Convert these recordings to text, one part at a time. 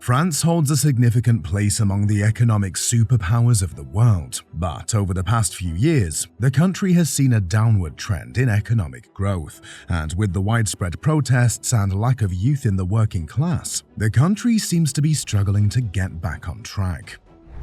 France holds a significant place among the economic superpowers of the world, but over the past few years, the country has seen a downward trend in economic growth, and with the widespread protests and lack of youth in the working class, the country seems to be struggling to get back on track.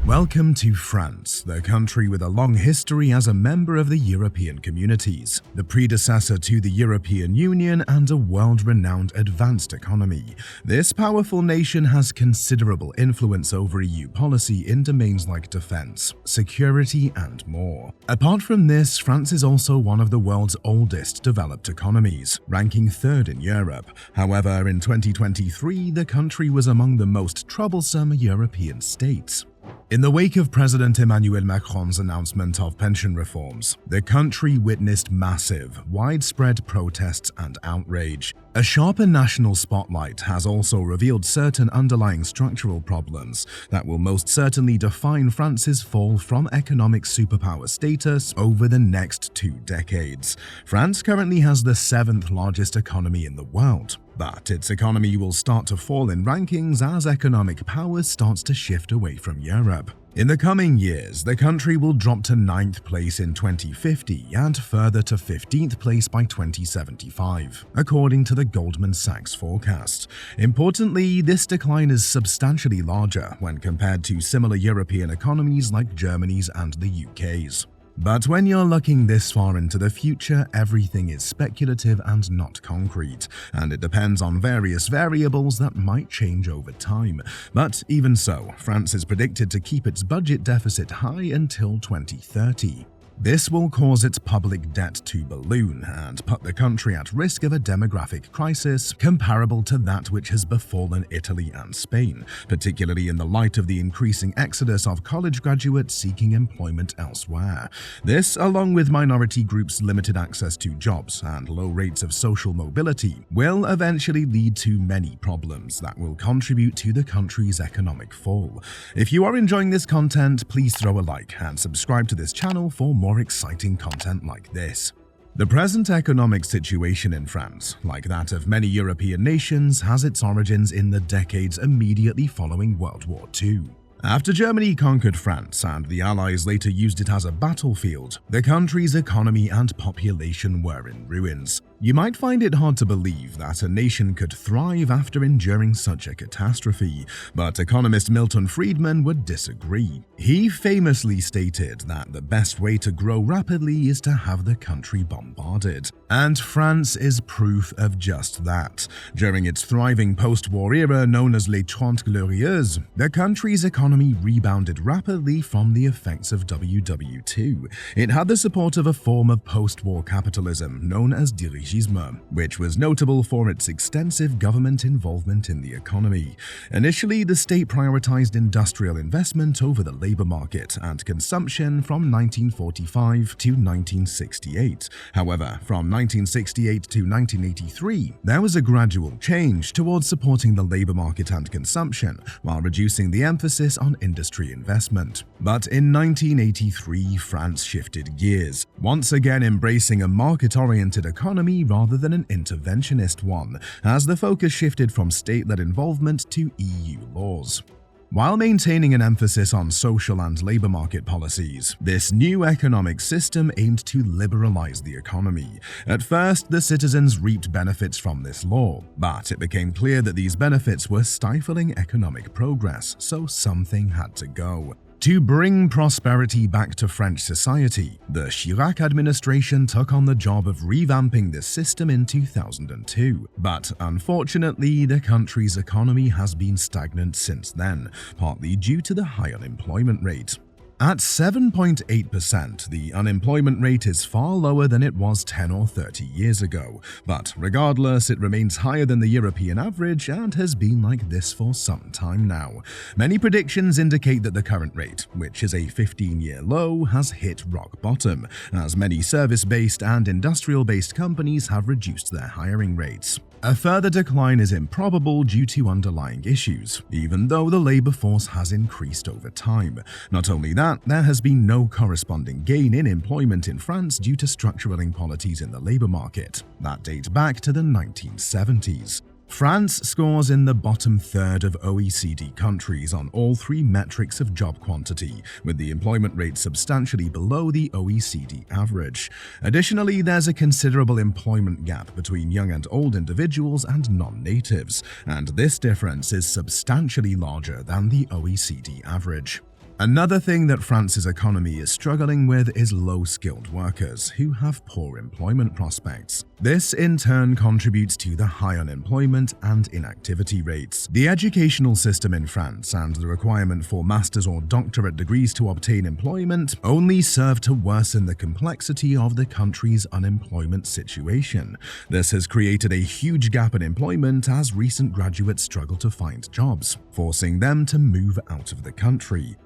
Welcome to France, the country with a long history as a member of the European communities, the predecessor to the European Union and a world-renowned advanced economy. This powerful nation has considerable influence over EU policy in domains like defense, security, and more. Apart from this, France is also one of the world's oldest developed economies, ranking third in Europe. However, in 2023, the country was among the most troublesome European states. In the wake of President Emanuel Macron's announcement of pension reforms, the country witnessed massive, widespread protests and outrage. A sharper national spotlight has also revealed certain underlying structural problems that will most certainly define France's fall from economic superpower status over the next 2 decades. France currently has the 7th largest economy in the world, but its economy will start to fall in rankings as economic power starts to shift away from Europe. In the coming years, the country will drop to 9th place in 2050 and further to 15th place by 2075, according to the Goldman Sachs forecast. Importantly, this decline is substantially larger when compared to similar European economies like Germany's and the UK's. But when you're looking this far into the future, everything is speculative and not concrete, and it depends on various variables that might change over time. But even so, France is predicted to keep its budget deficit high until 2030. This will cause its public debt to balloon and put the country at risk of a demographic crisis comparable to that which has befallen Italy and Spain, particularly in the light of the increasing exodus of college graduates seeking employment elsewhere. This, along with minority groups' limited access to jobs and low rates of social mobility, will eventually lead to many problems that will contribute to the country's economic fall. If you are enjoying this content, please throw a like and subscribe to this channel for more exciting content like this. The present economic situation in France, like that of many European nations, has its origins in the decades immediately following World War II. After Germany conquered France and the Allies later used it as a battlefield, the country's economy and population were in ruins. You might find it hard to believe that a nation could thrive after enduring such a catastrophe, but economist Milton Friedman would disagree. He famously stated that the best way to grow rapidly is to have the country bombarded. And France is proof of just that. During its thriving post-war era known as Les Trente Glorieuses, the country's economy rebounded rapidly from the effects of WW2. It had the support of a form of post-war capitalism known as dirigisme, which was notable for its extensive government involvement in the economy. Initially, the state prioritized industrial investment over the labor market and consumption from 1945 to 1968. However, from 1968 to 1983, there was a gradual change towards supporting the labor market and consumption while reducing the emphasis on industry investment. But in 1983, France shifted gears, once again embracing a market-oriented economy rather than an interventionist one, as the focus shifted from state-led involvement to EU laws. While maintaining an emphasis on social and labor market policies, this new economic system aimed to liberalize the economy. At first, the citizens reaped benefits from this law, but it became clear that these benefits were stifling economic progress, so something had to go. To bring prosperity back to French society, the Chirac administration took on the job of revamping this system in 2002. But unfortunately, the country's economy has been stagnant since then, partly due to the high unemployment rate. At 7.8%, the unemployment rate is far lower than it was 10 or 30 years ago, but regardless, it remains higher than the European average and has been like this for some time now. Many predictions indicate that the current rate, which is a 15-year low, has hit rock bottom, as many service-based and industrial-based companies have reduced their hiring rates. A further decline is improbable due to underlying issues, even though the labor force has increased over time. Not only that, there has been no corresponding gain in employment in France due to structural inequalities in the labor market that date back to the 1970s. France scores in the bottom third of OECD countries on all three metrics of job quantity, with the employment rate substantially below the OECD average. Additionally, there's a considerable employment gap between young and old individuals and non-natives, and this difference is substantially larger than the OECD average. Another thing that France's economy is struggling with is low-skilled workers who have poor employment prospects. This in turn contributes to the high unemployment and inactivity rates. The educational system in France and the requirement for master's or doctorate degrees to obtain employment only serve to worsen the complexity of the country's unemployment situation. This has created a huge gap in employment as recent graduates struggle to find jobs, forcing them to move out of the country.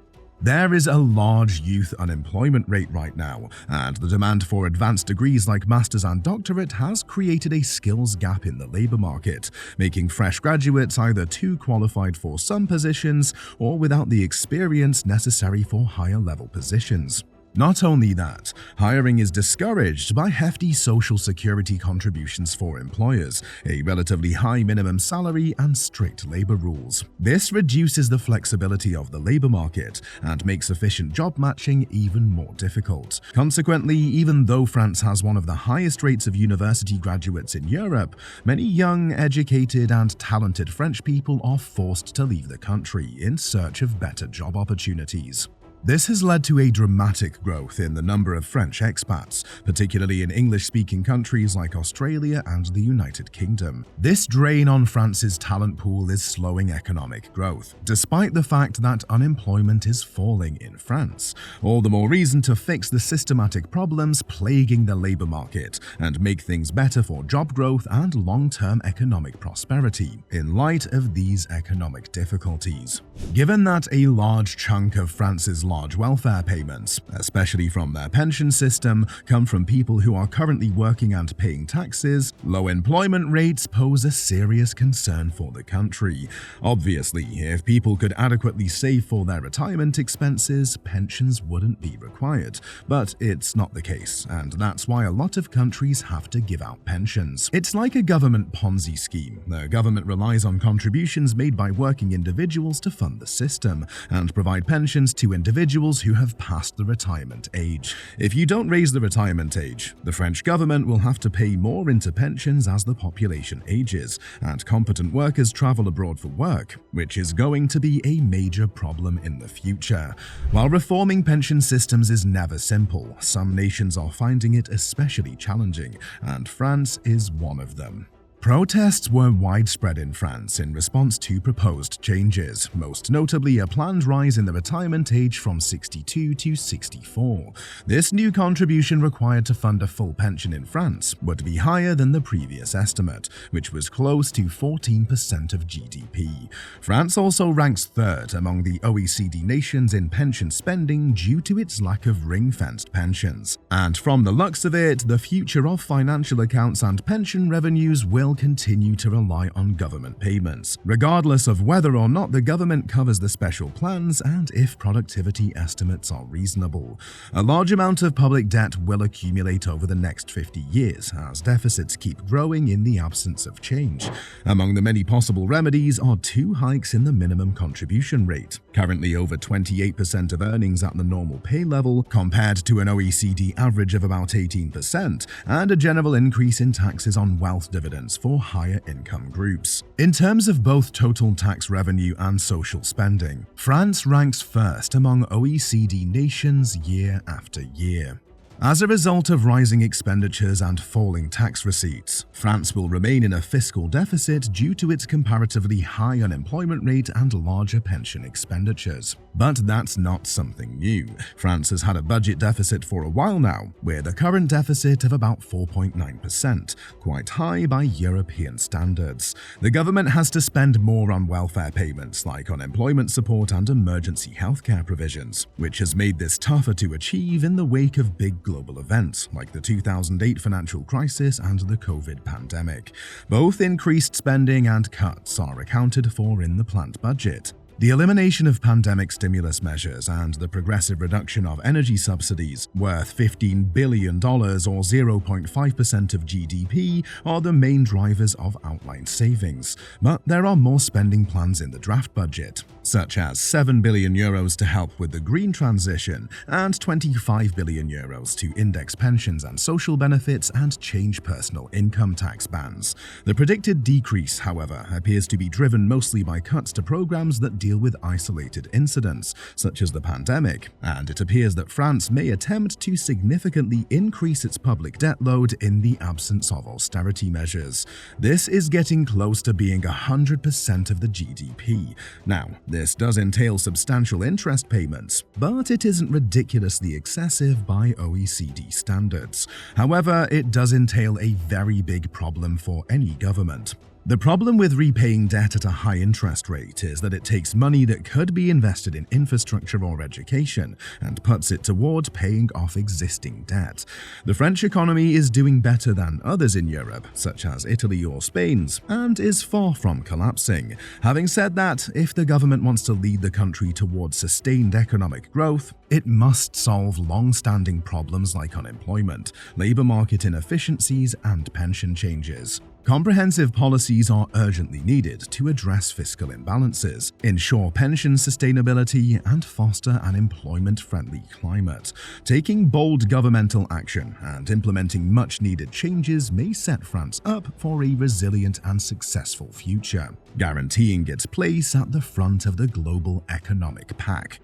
There is a large youth unemployment rate right now, and the demand for advanced degrees like master's and doctorate has created a skills gap in the labor market, making fresh graduates either too qualified for some positions or without the experience necessary for higher level positions. Not only that, hiring is discouraged by hefty social security contributions for employers, a relatively high minimum salary, and strict labor rules. This reduces the flexibility of the labor market and makes efficient job matching even more difficult. Consequently, even though France has one of the highest rates of university graduates in Europe, many young, educated, and talented French people are forced to leave the country in search of better job opportunities. This has led to a dramatic growth in the number of French expats, particularly in English-speaking countries like Australia and the United Kingdom. This drain on France's talent pool is slowing economic growth, despite the fact that unemployment is falling in France. All the more reason to fix the systematic problems plaguing the labor market and make things better for job growth and long-term economic prosperity in light of these economic difficulties. Given that a large chunk of France's large welfare payments, especially from their pension system, come from people who are currently working and paying taxes, low employment rates pose a serious concern for the country. Obviously, if people could adequately save for their retirement expenses, pensions wouldn't be required. But it's not the case, and that's why a lot of countries have to give out pensions. It's like a government Ponzi scheme. The government relies on contributions made by working individuals to fund the system and provide pensions to individuals who have passed the retirement age. If you don't raise the retirement age, the French government will have to pay more into pensions as the population ages and competent workers travel abroad for work, which is going to be a major problem in the future. While reforming pension systems is never simple, some nations are finding it especially challenging, and France is one of them. Protests were widespread in France in response to proposed changes, most notably a planned rise in the retirement age from 62 to 64. This new contribution required to fund a full pension in France would be higher than the previous estimate, which was close to 14% of GDP. France also ranks third among the OECD nations in pension spending due to its lack of ring-fenced pensions. And from the looks of it, the future of financial accounts and pension revenues will continue to rely on government payments, regardless of whether or not the government covers the special plans and if productivity estimates are reasonable. A large amount of public debt will accumulate over the next 50 years as deficits keep growing in the absence of change. Among the many possible remedies are 2 hikes in the minimum contribution rate, currently over 28% of earnings at the normal pay level compared to an OECD average of about 18%, and a general increase in taxes on wealth dividends for higher income groups. In terms of both total tax revenue and social spending, France ranks first among OECD nations year after year. As a result of rising expenditures and falling tax receipts, France will remain in a fiscal deficit due to its comparatively high unemployment rate and larger pension expenditures. But that's not something new. France has had a budget deficit for a while now, with a current deficit of about 4.9%, quite high by European standards. The government has to spend more on welfare payments like unemployment support and emergency healthcare provisions, which has made this tougher to achieve in the wake of big global events like the 2008 financial crisis and the COVID pandemic. Both increased spending and cuts are accounted for in the planned budget. The elimination of pandemic stimulus measures and the progressive reduction of energy subsidies, worth $15 billion or 0.5% of GDP, are the main drivers of outlined savings. But there are more spending plans in the draft budget, such as €7 billion to help with the green transition and €25 billion to index pensions and social benefits and change personal income tax bans. The predicted decrease, however, appears to be driven mostly by cuts to programs that deal with isolated incidents, such as the pandemic, and it appears that France may attempt to significantly increase its public debt load in the absence of austerity measures. This is getting close to being 100% of the GDP. Now, this does entail substantial interest payments, but it isn't ridiculously excessive by OECD standards. However, it does entail a very big problem for any government. The problem with repaying debt at a high interest rate is that it takes money that could be invested in infrastructure or education and puts it toward paying off existing debt. The French economy is doing better than others in Europe, such as Italy or Spain's, and is far from collapsing. Having said that, if the government wants to lead the country towards sustained economic growth, it must solve long-standing problems like unemployment, labor market inefficiencies, and pension changes. Comprehensive policies are urgently needed to address fiscal imbalances, ensure pension sustainability, and foster an employment-friendly climate. Taking bold governmental action and implementing much-needed changes may set France up for a resilient and successful future, guaranteeing its place at the front of the global economic pack.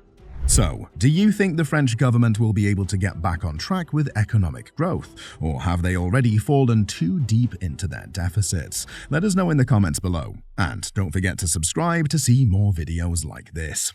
So, do you think the French government will be able to get back on track with economic growth, or have they already fallen too deep into their deficits? Let us know in the comments below, and don't forget to subscribe to see more videos like this.